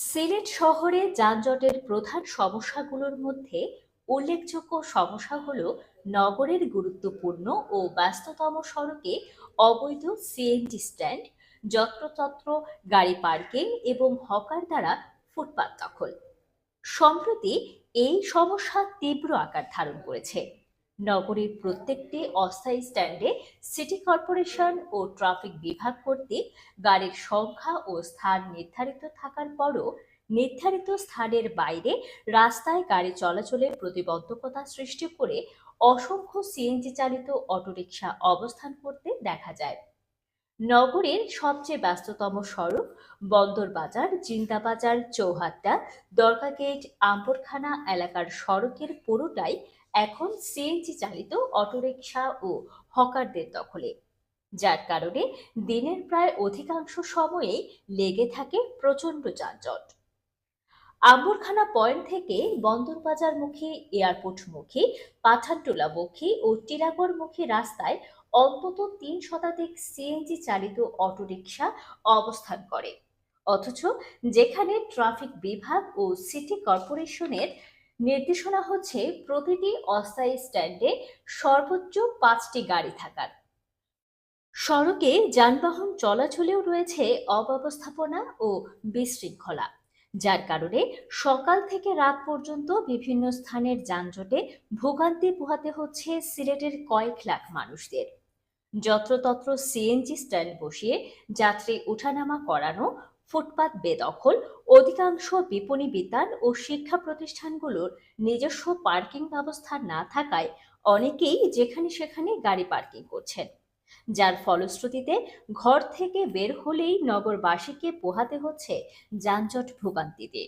সিলেট শহরে যানজটের প্রধান সমস্যাগুলোর মধ্যে উল্লেখযোগ্য সমস্যা হল নগরের গুরুত্বপূর্ণ ও ব্যস্ততম সড়কে অবৈধ সিএনজি স্ট্যান্ড, যত্রতত্র গাড়ি পার্কিং এবং হকার দ্বারা ফুটপাত দখল। সম্প্রতি এই সমস্যা তীব্র আকার ধারণ করেছে। নগরীর প্রত্যেকটি অস্থায়ী স্ট্যান্ডে সিটি কর্পোরেশন ও ট্রাফিক বিভাগ কর্তৃক গাড়ির সংখ্যা ও স্থান নির্ধারিত থাকার পরও নির্ধারিত স্থানের বাইরে রাস্তায় গাড়ি চলাচলে প্রতিবন্ধকতা সৃষ্টি করে অসংখ্য সিএনজি চালিত অটোরিকশা অবস্থান করতে দেখা যায়। নগরীর সবচেয়ে ব্যস্ততম সড়ক বন্দরবাজার, জিন্দাবাজার, চৌহাট্টা, দরগা গেট, আম্বরখানা এলাকার সড়কের পুরোটাই এখন সিএনজি চালিত অটোরিকশা ও হকারদের দখলে, যার কারণে দিনের প্রায় অধিকাংশ সময়েই লেগে থাকে প্রচণ্ড যানজট। আম্বরখানা পয়েন্ট থেকে বন্দরবাজারমুখী, এয়ারপোর্টমুখী, পাঠানটুলামুখী ও টিলাগড়মুখী রাস্তায় অন্তত ৩ শতাধিক সিএনজি চালিত অটোরিকশা অবস্থান করে। অথচ যেখানে ট্রাফিক বিভাগ ও সিটি কর্পোরেশনের নির্দেশনা হচ্ছে প্রতিটি অস্থায়ী স্ট্যান্ডে সর্বোচ্চ ৫টি গাড়ি থাকার, সড়কে যানবাহন চলাচলেও রয়েছে অব্যবস্থাপনা ও বিশৃঙ্খলা, যার কারণে সকাল থেকে রাত পর্যন্ত বিভিন্ন স্থানের যানজটে ভোগান্তি পোহাতে হচ্ছে সিলেটের কয়েক লাখ মানুষদের। যত্রতত্র সিএনজি স্ট্যান্ড বসিয়ে যাত্রী ওঠানামা করানো, ফুটপাত বেদখল, অধিকাংশ বিপণী বিতান ও শিক্ষা প্রতিষ্ঠানগুলোর নিজস্ব পার্কিং ব্যবস্থা না থাকায় অনেকেই যেখানে সেখানে গাড়ি পার্কিং করছেন, যার ফলশ্রুতিতে ঘর থেকে বের হলেই নগরবাসীকে পোহাতে হচ্ছে যানজট ভোগান্তিতে।